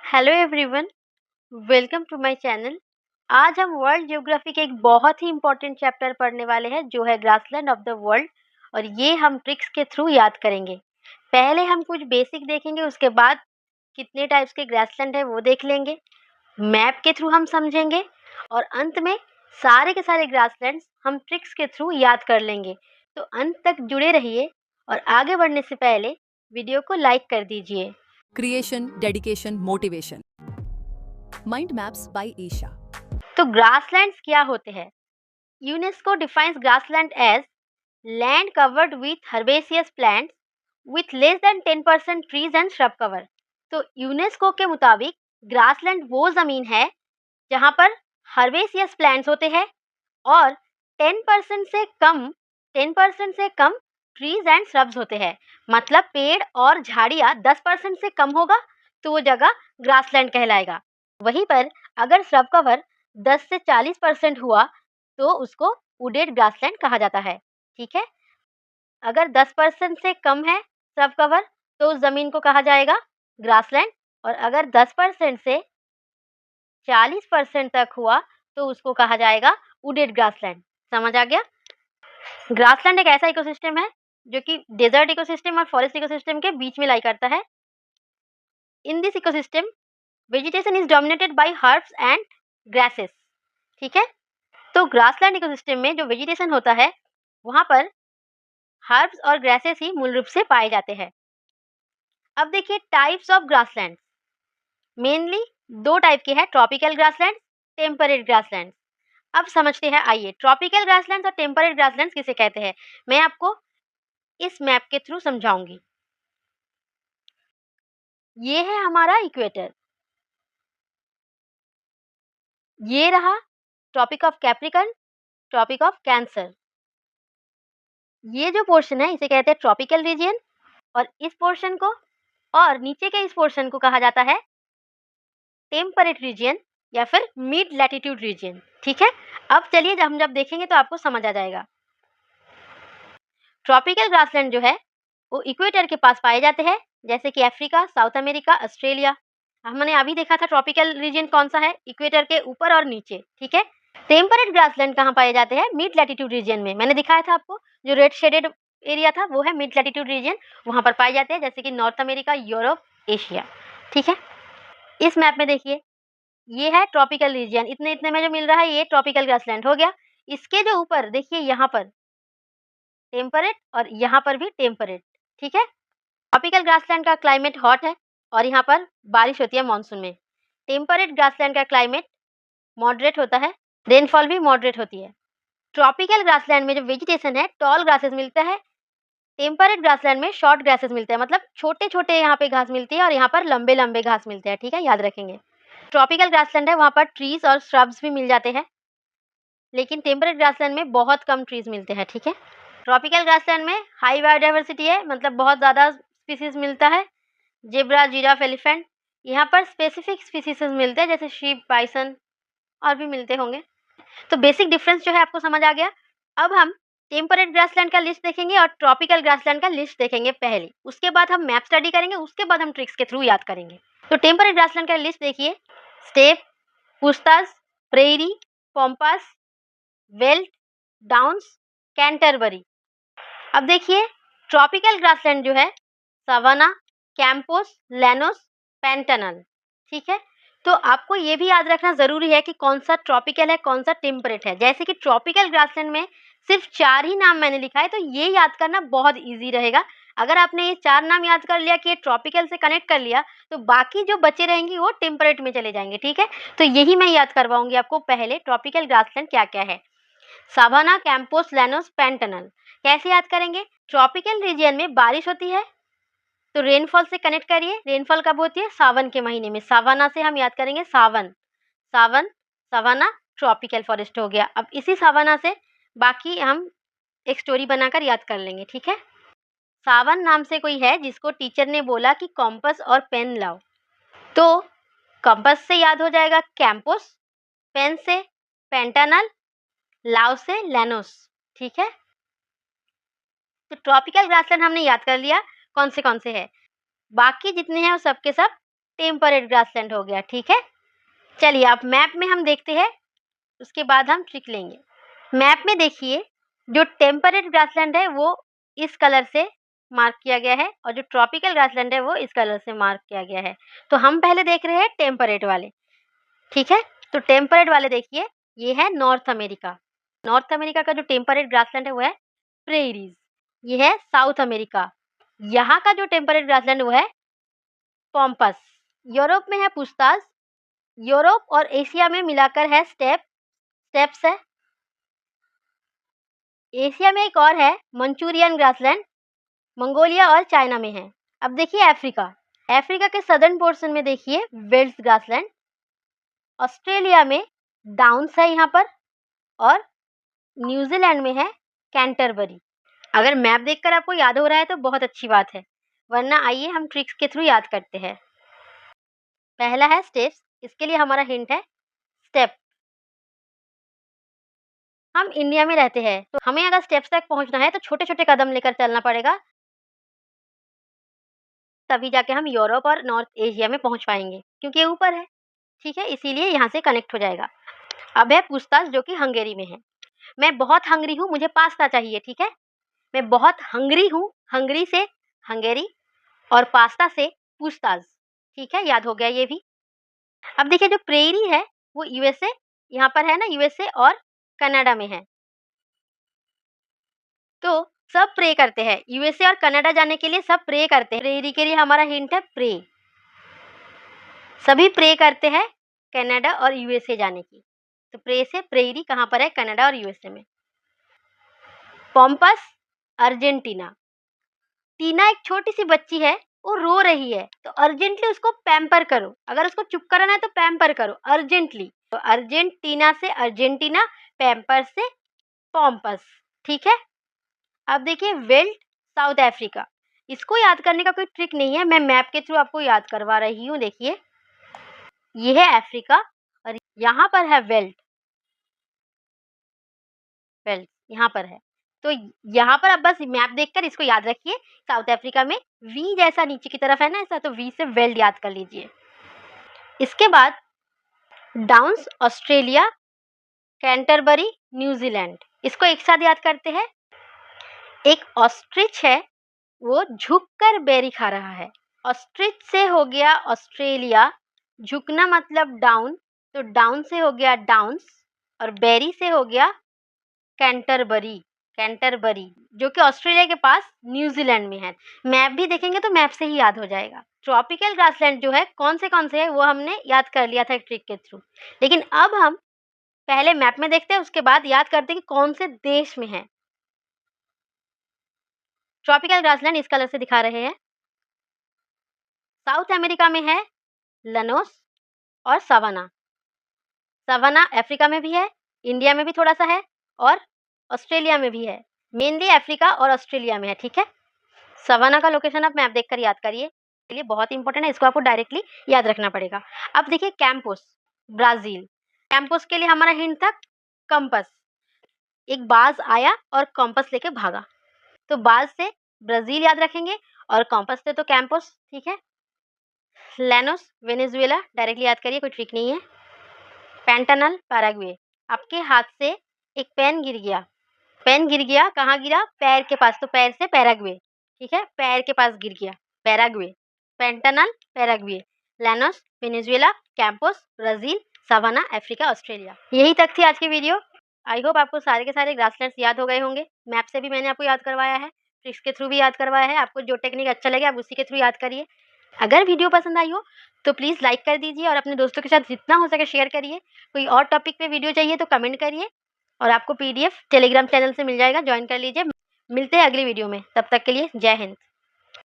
Hello everyone, welcome to my channel. आज हम world geography के एक बहुत ही इम्पोर्टेंट चैप्टर पढ़ने वाले हैं जो है ग्रासलैंड ऑफ द वर्ल्ड। और ये हम ट्रिक्स के थ्रू याद करेंगे। पहले हम कुछ बेसिक देखेंगे, उसके बाद कितने टाइप्स के ग्रासलैंड है वो देख लेंगे, मैप के थ्रू हम समझेंगे और अंत में सारे के सारे ग्रासलैंड्स हम ट्रिक्स के थ्रू याद कर लेंगे। तो अंत तक जुड़े रहिए और आगे बढ़ने से पहले वीडियो को लाइक कर दीजिए। Creation, dedication, motivation. Mind Maps by Isha. तो ग्रासलैंड्स क्या होते हैं? UNESCO defines grassland as land covered with herbaceous plants with less than 10% trees and shrub cover. तो यूनेस्को के मुताबिक ग्रासलैंड वो जमीन है जहाँ पर हर्बेसियस प्लांट्स होते हैं और 10% से कम ट्रीज एंड श्रब्स होते हैं। मतलब पेड़ और झाड़ियाँ 10% से कम होगा तो वो जगह ग्रासलैंड कहलाएगा। वहीं पर अगर श्रब कवर 10 से 40% हुआ तो उसको वुडेड ग्रासलैंड कहा जाता है। ठीक है, अगर 10% से कम है श्रब कवर तो उस जमीन को कहा जाएगा ग्रासलैंड, और अगर 10% से 40% तक हुआ तो उसको कहा जाएगा वुडेड ग्रासलैंड। समझ आ गया? ग्रासलैंड एक ऐसा इकोसिस्टम है जो कि डेजर्ट इकोसिस्टम और फॉरेस्ट इकोसिस्टम के बीच में लाई करता है। In this ecosystem vegetation is dominated by herbs and grasses. ठीक है, तो ग्रासलैंड इकोसिस्टम में जो वेजिटेशन होता है वहां पर हर्ब्स और ग्रासेस ही मूल रूप से पाए जाते हैं। अब देखिए टाइप्स ऑफ ग्रासलैंड, मेनली दो टाइप के हैं, ट्रॉपिकल ग्रासलैंड, टेम्परेट ग्रासलैंड। अब समझते हैं, आइए ट्रॉपिकल ग्रासलैंड और टेम्परेट ग्रासलैंड किसे कहते हैं मैं आपको इस मैप के थ्रू समझाऊंगी। ये है हमारा इक्वेटर, ये रहा tropic of Capricorn, tropic of Cancer. ये जो पोर्शन है इसे कहते हैं ट्रॉपिकल रीजन, और इस पोर्शन को और नीचे के इस पोर्शन को कहा जाता है टेम्परेट रीजन या फिर मिड लैटिट्यूड रीजन। ठीक है, अब चलिए जब देखेंगे तो आपको समझ आ जाएगा। ट्रॉपिकल ग्रासलैंड जो है वो इक्वेटर के पास पाए जाते हैं, जैसे कि अफ्रीका, साउथ अमेरिका, ऑस्ट्रेलिया। हमने अभी देखा था ट्रॉपिकल रीजन कौन सा है, इक्वेटर के ऊपर और नीचे। ठीक है, टेम्परेट ग्रासलैंड कहाँ पाए जाते हैं? मिड लैटिट्यूड रीजन में। मैंने दिखाया था आपको, जो रेड शेडेड एरिया था वो है मिड लैटिट्यूड रीजन, वहां पर पाए जाते हैं, जैसे कि नॉर्थ अमेरिका, यूरोप, एशिया। ठीक है, इस मैप में देखिए ये है ट्रॉपिकल रीजन, इतने इतने में जो मिल रहा है ये ट्रॉपिकल ग्रासलैंड हो गया। इसके जो ऊपर देखिए यहाँ पर टेम्परेट और यहाँ पर भी टेम्परेट। ठीक है, ट्रॉपिकल ग्रासलैंड का क्लाइमेट हॉट है और यहाँ पर बारिश होती है मानसून में। टेम्परेट ग्रासलैंड का क्लाइमेट मॉडरेट होता है, रेनफॉल भी मॉडरेट होती है। ट्रॉपिकल ग्रासलैंड में जो वेजिटेशन है टॉल ग्रासेस मिलता है, टेम्परेट ग्रासलैंड में शॉर्ट ग्रासेस मिलते हैं, मतलब छोटे छोटे यहाँ पे घास मिलती है और यहाँ पर लंबे लंबे घास मिलते हैं। ठीक है, याद रखेंगे। ट्रॉपिकल ग्रासलैंड है वहाँ पर ट्रीज और श्रब्स भी मिल जाते हैं, लेकिन टेम्परेट ग्रासलैंड में बहुत कम ट्रीज मिलते हैं। ठीक है, ट्रॉपिकल ग्रासलैंड में हाई बायोडाइवर्सिटी है, मतलब बहुत ज़्यादा स्पीसीज मिलता है, जेब्रा, जिराफ, एलिफेंट। यहाँ पर स्पेसिफिक स्पीसीज मिलते हैं जैसे शीप, बाइसन और भी मिलते होंगे। तो बेसिक डिफरेंस जो है आपको समझ आ गया। अब हम टेम्परेट ग्रासलैंड का लिस्ट देखेंगे और ट्रॉपिकल ग्रासलैंड का लिस्ट देखेंगे पहले, उसके बाद हम मैप स्टडी करेंगे, उसके बाद हम ट्रिक्स के थ्रू याद करेंगे। तो टेम्परेट ग्रासलैंड का लिस्ट देखिए, steppe, pusztas, prairie, pampas, veldt, downs, Canterbury. अब देखिए ट्रॉपिकल ग्रासलैंड जो है सवाना, कैंपोस, लैनोस, पैंटानल। ठीक है, तो आपको ये भी याद रखना जरूरी है कि कौन सा ट्रॉपिकल है कौन सा टेम्परेट है। जैसे कि ट्रॉपिकल ग्रासलैंड में सिर्फ 4 ही नाम मैंने लिखा है, तो ये याद करना बहुत इजी रहेगा। अगर आपने ये 4 नाम याद कर लिया कि ट्रॉपिकल से कनेक्ट कर लिया तो बाकी जो बचे रहेंगे वो टेम्परेट में चले जाएंगे। ठीक है, तो यही मैं याद करवाऊंगी आपको। पहले ट्रॉपिकल ग्रासलैंड क्या क्या है, सावाना, कैंपोस, लैनोस, पैंटानल। कैसे याद करेंगे? ट्रॉपिकल रीजन में बारिश होती है तो रेनफॉल से कनेक्ट करिए। रेनफॉल कब होती है? सावन के महीने में। सावाना से हम याद करेंगे सावन, सावन, सवाना ट्रॉपिकल फॉरेस्ट हो गया। अब इसी सावाना से बाकी हम एक स्टोरी बनाकर याद कर लेंगे। ठीक है, सावन नाम से कोई है जिसको टीचर ने बोला कि कॉम्पस और पेन लाओ, तो कॉम्पस से याद हो जाएगा कैंपोस, पेन से पेंटानल, लाओ से लैनोस। ठीक है, तो ट्रॉपिकल ग्रासलैंड हमने याद कर लिया कौन से है। बाकी जितने हैं वो सब के सब टेम्परेट ग्रासलैंड हो गया। ठीक है, चलिए अब मैप में हम देखते हैं, उसके बाद हम ट्रिक लेंगे। मैप में देखिए, जो टेम्परेट ग्रासलैंड है वो इस कलर से मार्क किया गया है और जो ट्रॉपिकल ग्रासलैंड है वो इस कलर से मार्क किया गया है। तो हम पहले देख रहे हैं टेम्परेट वाले। ठीक है, तो टेम्परेट वाले देखिए, ये है नॉर्थ अमेरिका। नॉर्थ अमेरिका का जो टेम्परेट ग्रासलैंड है वो है प्रेरीज। ये है साउथ अमेरिका, यहाँ का जो टेम्परेट ग्रासलैंड वो है पॉम्पस। यूरोप में है पुस्ताज। यूरोप और एशिया में मिलाकर है स्टेप्स है। एशिया में एक और है मंचूरियन ग्रासलैंड, मंगोलिया और चाइना में है। अब देखिए अफ्रीका। अफ्रीका के सदर्न पोर्शन में देखिए वेल्स ग्रासलैंड। ऑस्ट्रेलिया में डाउन्स है यहाँ पर, और न्यूजीलैंड में है कैंटरबरी। अगर मैप देखकर आपको याद हो रहा है तो बहुत अच्छी बात है, वरना आइए हम ट्रिक्स के थ्रू याद करते हैं। पहला है स्टेप्स, इसके लिए हमारा हिंट है स्टेप। हम इंडिया में रहते हैं तो हमें अगर स्टेप्स तक पहुंचना है तो छोटे छोटे कदम लेकर चलना पड़ेगा, तभी जाके हम यूरोप और नॉर्थ एशिया में पहुंच पाएंगे, क्योंकि ये ऊपर है। ठीक है, इसीलिए यहाँ से कनेक्ट हो जाएगा। अब है पूछताछ, जो कि हंगेरी में है। मैं बहुत हंगरी हूँ, मुझे पास्ता चाहिए। ठीक है, मैं बहुत हंगरी हूँ, हंगरी से हंगेरी और पास्ता से पूछताछ। ठीक है, याद हो गया ये भी। अब देखिए जो प्रेरी है वो यूएसए, यहाँ पर है ना, यूएसए और कनाडा में है। तो सब प्रे करते हैं, यूएसए और कनाडा जाने के लिए सब प्रे करते हैं। प्रेरी के लिए हमारा हिंट है प्रे। सभी प्रे करते हैं कनाडा और यूएसए जाने की। तो प्रे से प्रेरी कहाँ पर है, कनाडा और यूएसए में। Pompous Argentina. टीना एक छोटी सी बच्ची है, वो रो रही है, तो अर्जेंटली उसको पैम्पर करो। अगर उसको चुप कराना है तो पैम्पर करो अर्जेंटली। तो अर्जेंटीना से अर्जेंटीना, पैम्पर से पॉम्पस। ठीक है, अब देखिए वेल्ट साउथ अफ्रीका। इसको याद करने का कोई ट्रिक नहीं है, मैं मैप के थ्रू आपको याद करवा रही हूँ। देखिए ये है अफ्रीका और यहाँ पर है वेल्ट। वेल्ट यहाँ पर है, तो यहाँ पर अब बस मैप देखकर इसको याद रखिए। साउथ अफ्रीका में वी जैसा नीचे की तरफ है ना ऐसा, तो वी से वेल्ट याद कर लीजिए। इसके बाद डाउन्स ऑस्ट्रेलिया, कैंटरबरी न्यूजीलैंड। इसको एक साथ याद करते हैं। एक ऑस्ट्रिच है, वो झुककर बेरी खा रहा है। ऑस्ट्रिच से हो गया ऑस्ट्रेलिया, झुकना मतलब डाउन, तो डाउन से हो गया डाउन्स, और बेरी से हो गया कैंटरबरी। कैंटरबरी जो कि ऑस्ट्रेलिया के पास न्यूजीलैंड में है। मैप भी देखेंगे तो मैप से ही याद हो जाएगा। ट्रॉपिकल ग्रासलैंड जो है कौन से है वो हमने याद कर लिया था एक ट्रिक के थ्रू, लेकिन अब हम पहले मैप में देखते हैं, उसके बाद याद करते हैं कि कौन से देश में है। ट्रॉपिकल ग्रासलैंड इस कलर से दिखा रहे हैं। साउथ अमेरिका में है लनोस और सवाना। सवाना अफ्रीका में भी है, इंडिया में भी थोड़ा सा है, और ऑस्ट्रेलिया में भी है। मेनली अफ्रीका और ऑस्ट्रेलिया में है। ठीक है, सवाना का लोकेशन आप मैप देखकर याद करिए, लिए बहुत इंपॉर्टेंट है, इसको आपको डायरेक्टली याद रखना पड़ेगा। अब देखिए कैंपोस ब्राजील। कैंपोस के लिए हमारा हिंट था कंपस। एक बाज आया और कंपस लेके भागा, तो बाज से ब्राजील याद रखेंगे और कंपस से तो कैंपोस। ठीक है, लैनोस वेनेजुएला डायरेक्टली याद करिए, कोई ट्रिक नहीं है। Pantanal Paraguay. आपके हाथ से एक पेन गिर गया, पेन गिर गया, कहाँ गिरा, पैर के पास, तो पैर से पैराग्वे। ठीक है, पैर के पास गिर गया, Paraguay. Pantanal Paraguay, Llanos Venezuela, Campos Brazil, savanna Africa, Australia. यही तक थी आज की वीडियो। आई होप आपको सारे के सारे ग्रासलैंड्स याद हो गए होंगे। मैप से भी मैंने आपको याद करवाया है, ट्रिक्स के थ्रू भी याद करवाया है। आपको जो टेक्निक अच्छा लगे आप उसी के थ्रू याद करिए। अगर वीडियो पसंद आई हो तो प्लीज़ लाइक कर दीजिए और अपने दोस्तों के साथ जितना हो सके शेयर करिए। कोई और टॉपिक पे वीडियो चाहिए तो कमेंट करिए, और आपको पीडीएफ टेलीग्राम चैनल से मिल जाएगा, ज्वाइन कर लीजिए। मिलते हैं अगली वीडियो में, तब तक के लिए जय हिंद।